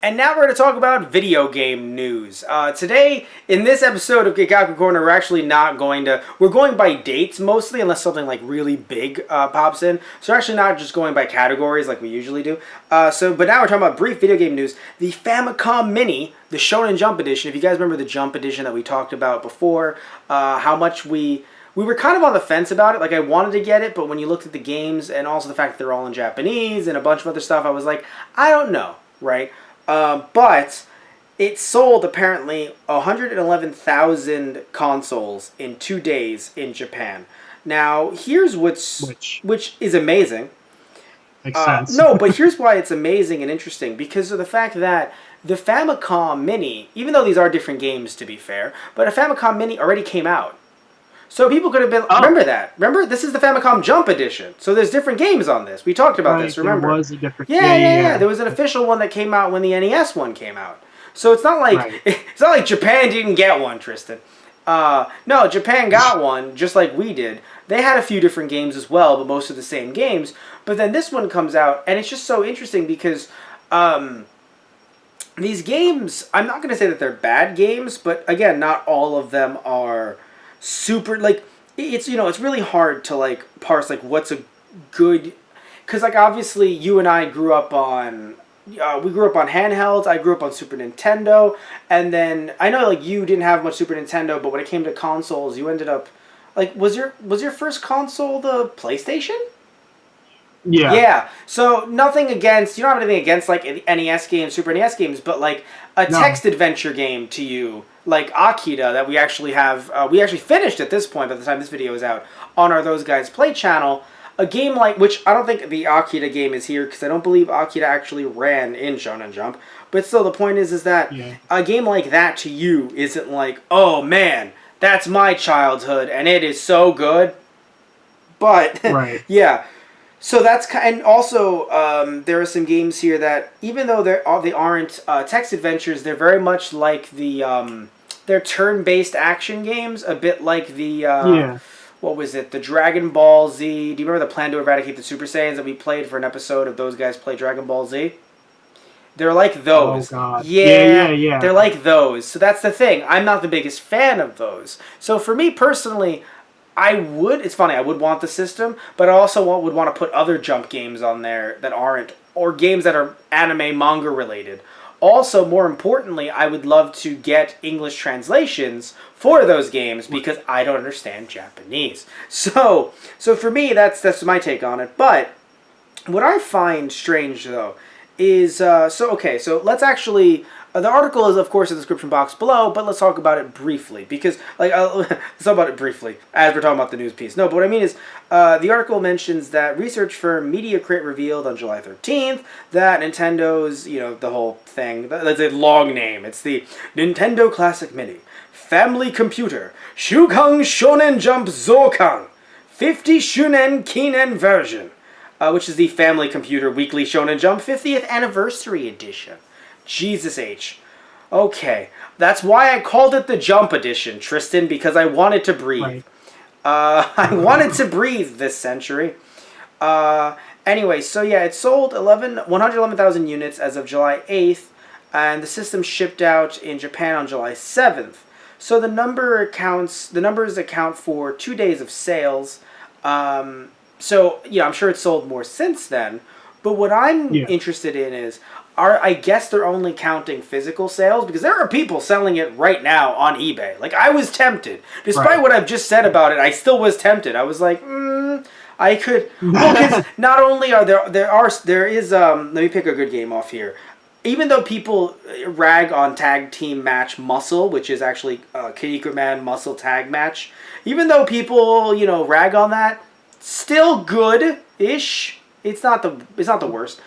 And now we're going to talk about video game news. Today, in this episode of Gekaku Corner, we're actually not going to... We're going by dates mostly, unless something like really big pops in. So we're actually not just going by categories like we usually do. But now we're talking about brief video game news. The Famicom Mini, the Shonen Jump Edition. If you guys remember the Jump Edition that we talked about before, how much we were kind of on the fence about it. Like, I wanted to get it, but when you looked at the games and also the fact that they're all in Japanese and a bunch of other stuff, I was like, I don't know, right? But it sold apparently 111,000 consoles in 2 days in Japan. Now, here's which is amazing. Makes sense. No, but here's why it's amazing and interesting, because of the fact that the Famicom Mini, even though these are different games to be fair, but a Famicom Mini already came out. So people could have been... Oh. Remember that. Remember? This is the Famicom Jump Edition. So there's different games on this. We talked about this, remember? There was a different... Yeah. There was an official one that came out when the NES one came out. So it's not like... It's not like Japan didn't get one, Tristan. No, Japan got one, just like we did. They had a few different games as well, but most of the same games. But then this one comes out, and it's just so interesting because... these games... I'm not going to say that they're bad games, but again, not all of them are... super, like, it's, you know, it's really hard to, like, parse, like, what's a good, because, like, obviously, you and I grew up on, we grew up on handhelds, I grew up on Super Nintendo, and then, I know, like, you didn't have much Super Nintendo, but when it came to consoles, you ended up, like, was your first console the PlayStation? Yeah. Yeah. So nothing against, you don't have anything against, like, NES games, Super NES games, but, like, a text adventure game to you, like Akita, that we actually have, we actually finished at this point by the time this video is out, on our Those Guys Play channel, a game like, which I don't think the Akita game is here, because I don't believe Akita actually ran in Shonen Jump, but still the point is that a game like that to you isn't like, oh man, that's my childhood, and it is so good, but, yeah. So that's, and also there are some games here that, even though they aren't text adventures, they're very much like the they're turn-based action games, a bit like the what was it, the Dragon Ball Z. Do you remember the Plan to Eradicate the Super Saiyans that we played for an episode of Those Guys Play Dragon Ball Z? They're like those. Oh God. Yeah. They're like those. So that's the thing. I'm not the biggest fan of those. So for me personally, it's funny, I would want the system, but I also would want to put other Jump games on there that aren't, or games that are anime, manga related. Also, more importantly, I would love to get English translations for those games because I don't understand Japanese. So for me, that's my take on it. But what I find strange, though, is, so let's actually... the article is, of course, in the description box below, but let's talk about it briefly, because, like, let's talk about it briefly, as we're talking about the news piece. No, but what I mean is, the article mentions that research firm MediaCrit revealed on July 13th that Nintendo's, you know, the whole thing, that's a long name, it's the Nintendo Classic Mini, Family Computer, Shukan Shonen Jump Zokan, 50 Shunen Kinen version, which is the Family Computer Weekly Shonen Jump 50th Anniversary Edition. Jesus H. Okay. That's why I called it the Jump Edition, Tristan, because I wanted to breathe. I wanted to breathe this century. Anyway, so yeah, it sold 111,000 units as of July 8th, and the system shipped out in Japan on July 7th. So the numbers account for 2 days of sales. So, yeah, I'm sure it sold more since then. But what I'm interested in is, I guess they're only counting physical sales, because there are people selling it right now on eBay. Like, I was tempted. Despite what I've just said about it, I still was tempted. I was like, I could... Well, because not only are there is, let me pick a good game off here. Even though people rag on Tag Team Match Muscle, which is actually Kinnikuman Muscle Tag Match, even though people, you know, rag on that, still good-ish. It's not the worst.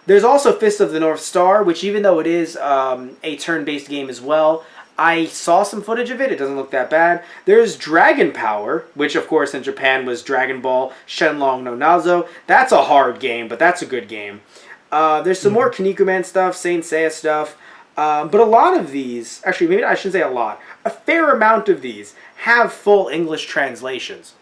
There's also Fist of the North Star, which even though it is a turn-based game as well, I saw some footage of it. It doesn't look that bad. There's Dragon Power, which of course in Japan was Dragon Ball Shenlong no Nazo. That's a hard game, but that's a good game. There's some more Kinnikuman stuff, Saint Seiya stuff. But a lot of these, actually maybe I shouldn't say a lot, a fair amount of these have full English translations.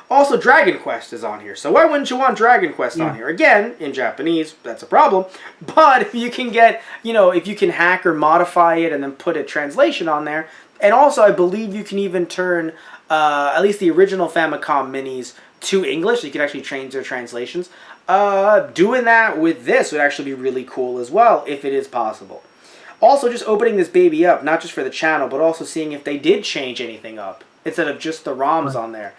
Also, Dragon Quest is on here. So why wouldn't you want Dragon Quest on here? Again, in Japanese, that's a problem. But if you can get, if you can hack or modify it and then put a translation on there. And also, I believe you can even turn at least the original Famicom Minis to English. So you can actually change their translations. Doing that with this would actually be really cool as well, if it is possible. Also, just opening this baby up, not just for the channel, but also seeing if they did change anything up instead of just the ROMs on there.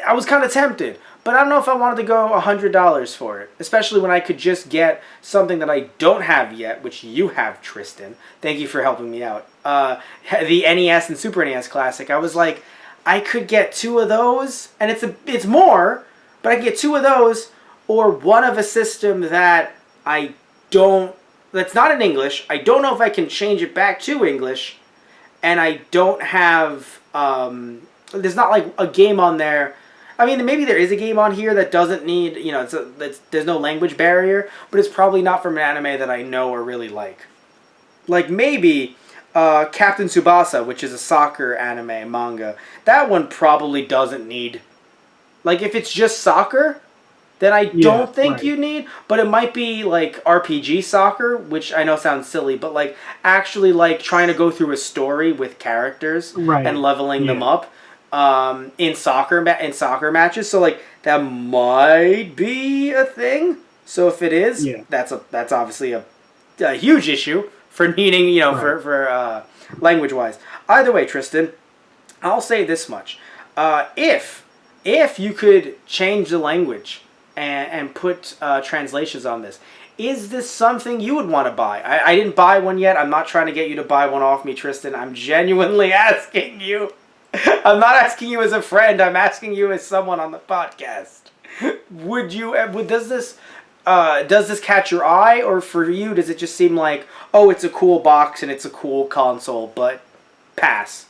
I was kind of tempted, but I don't know if I wanted to go $100 for it, especially when I could just get something that I don't have yet, which you have, Tristan. Thank you for helping me out. The NES and Super NES Classic. I was like, I could get 2 of those, and it's more, but I could get 2 of those, or one of a system that that's not in English. I don't know if I can change it back to English, and I don't have, there's not like a game on there. I mean, maybe there is a game on here that doesn't need, there's no language barrier, but it's probably not from an anime that I know or really like. Like maybe Captain Tsubasa, which is a soccer anime manga. That one probably doesn't need, like if it's just soccer, then I don't think you need, but it might be like RPG soccer, which I know sounds silly, but like actually like trying to go through a story with characters and leveling them up in soccer matches. So like that might be a thing. So if it is, that's obviously a huge issue for needing, for language wise. Either way, Tristan, I'll say this much: if you could change the language and put translations on this, is this something you would want to buy? I didn't buy one yet. I'm not trying to get you to buy one off me, Tristan. I'm genuinely asking you. I'm not asking you as a friend. I'm asking you as someone on the podcast. Does this catch your eye, or for you, does it just seem like, oh, it's a cool box and it's a cool console, but pass?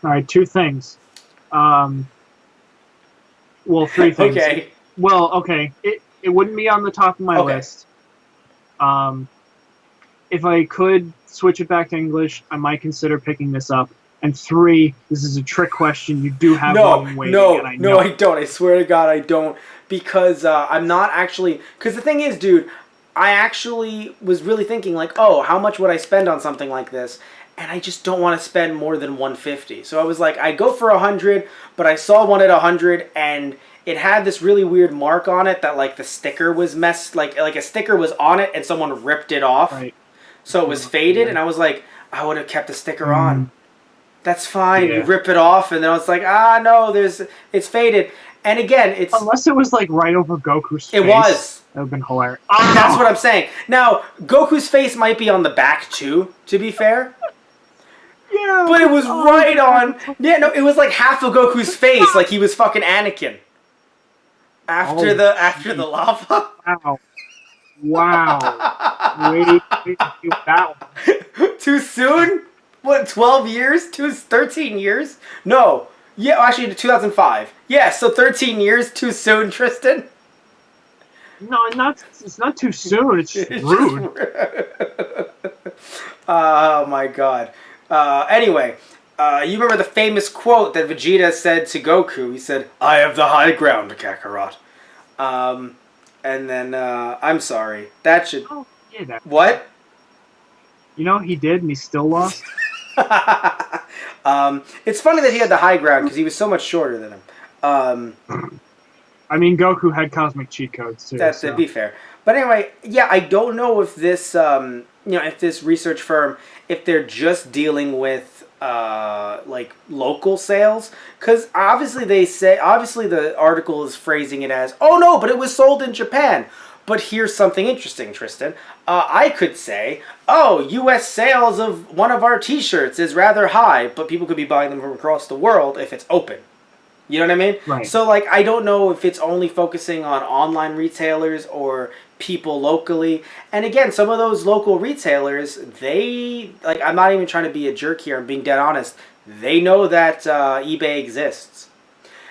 All right, 2 things. Well, 3 things. Okay. Well, okay. It wouldn't be on the top of my list. If I could switch it back to English, I might consider picking this up. And 3, this is a trick question. You do have one waiting. No, I don't. I swear to God, I don't. Because I'm not actually... Because the thing is, dude, I actually was really thinking, like, oh, how much would I spend on something like this? And I just don't want to spend more than $150. So I was like, I'd go for $100, but I saw one at $100, and it had this really weird mark on it that, like, the sticker was messed... Like a sticker was on it, and someone ripped it off. Right. So it was faded, and I was like, I would have kept the sticker on. That's fine. You rip it off, and then it's like, no, it's faded. And again, it's... Unless it was, like, right over Goku's face. It was. That would have been hilarious. That's what I'm saying. Now, Goku's face might be on the back, too, to be fair. Yeah. But it was right on... Yeah, no, it was like half of Goku's face, like he was fucking Anakin. After the lava. Wow. Wait, that one. Too soon? What, 12 years? 13 years? No. Yeah, actually, 2005. Yeah, so 13 years too soon, Tristan? No, it's not too soon. It's just rude. Oh, my God. Anyway, you remember the famous quote that Vegeta said to Goku? He said, "I have the high ground, Kakarot." And then, I'm sorry. That should... Oh, yeah, what? You know, he did, and he still lost. It's funny that he had the high ground because he was so much shorter than him. I mean, Goku had cosmic cheat codes too. To be fair. But anyway, yeah, I don't know if this, if this research firm, if they're just dealing with like local sales, because obviously the article is phrasing it as, oh no, but it was sold in Japan. But here's something interesting, Tristan. I could say, oh, U.S. sales of one of our T-shirts is rather high, but people could be buying them from across the world if it's open. You know what I mean? Right. So, like, I don't know if it's only focusing on online retailers or people locally. And again, some of those local retailers, I'm not even trying to be a jerk here, I'm being dead honest. They know that eBay exists.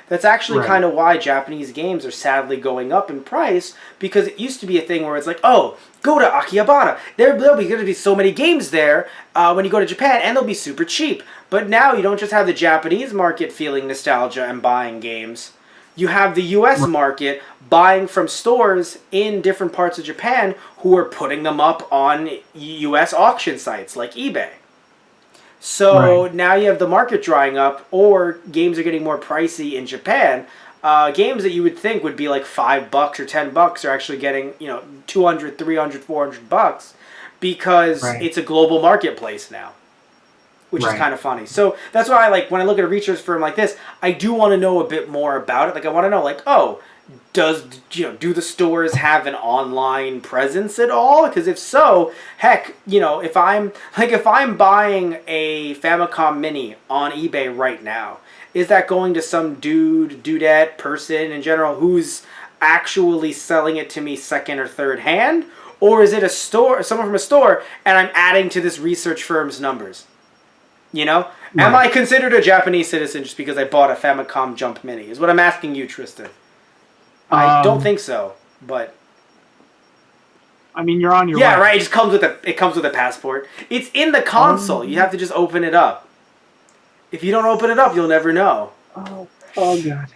That's actually kind of why Japanese games are sadly going up in price, because it used to be a thing where it's like, oh, go to Akihabara. There'll be going to be so many games there when you go to Japan, and they'll be super cheap. But now you don't just have the Japanese market feeling nostalgia and buying games. You have the U.S. market buying from stores in different parts of Japan who are putting them up on U.S. auction sites like eBay. So now you have the market drying up, or games are getting more pricey in Japan. Games that you would think would be like $5 or $10 are actually getting, $200, $300, $400 because it's a global marketplace now, which is kind of funny. So that's why when I look at a research firm like this, I do want to know a bit more about it. Like I want to know do the stores have an online presence at all? Because if so, heck, if I'm buying a Famicom Mini on eBay right now, is that going to some dudette person in general who's actually selling it to me second or third hand? Or is it someone from a store, and I'm adding to this research firm's numbers? Am I considered a Japanese citizen just because I bought a Famicom Jump Mini? Is what I'm asking you, Tristan. I don't think so, but I mean, you're on your way. Yeah, right. It comes with a passport. It's in the console. You have to just open it up. If you don't open it up, you'll never know. Oh God.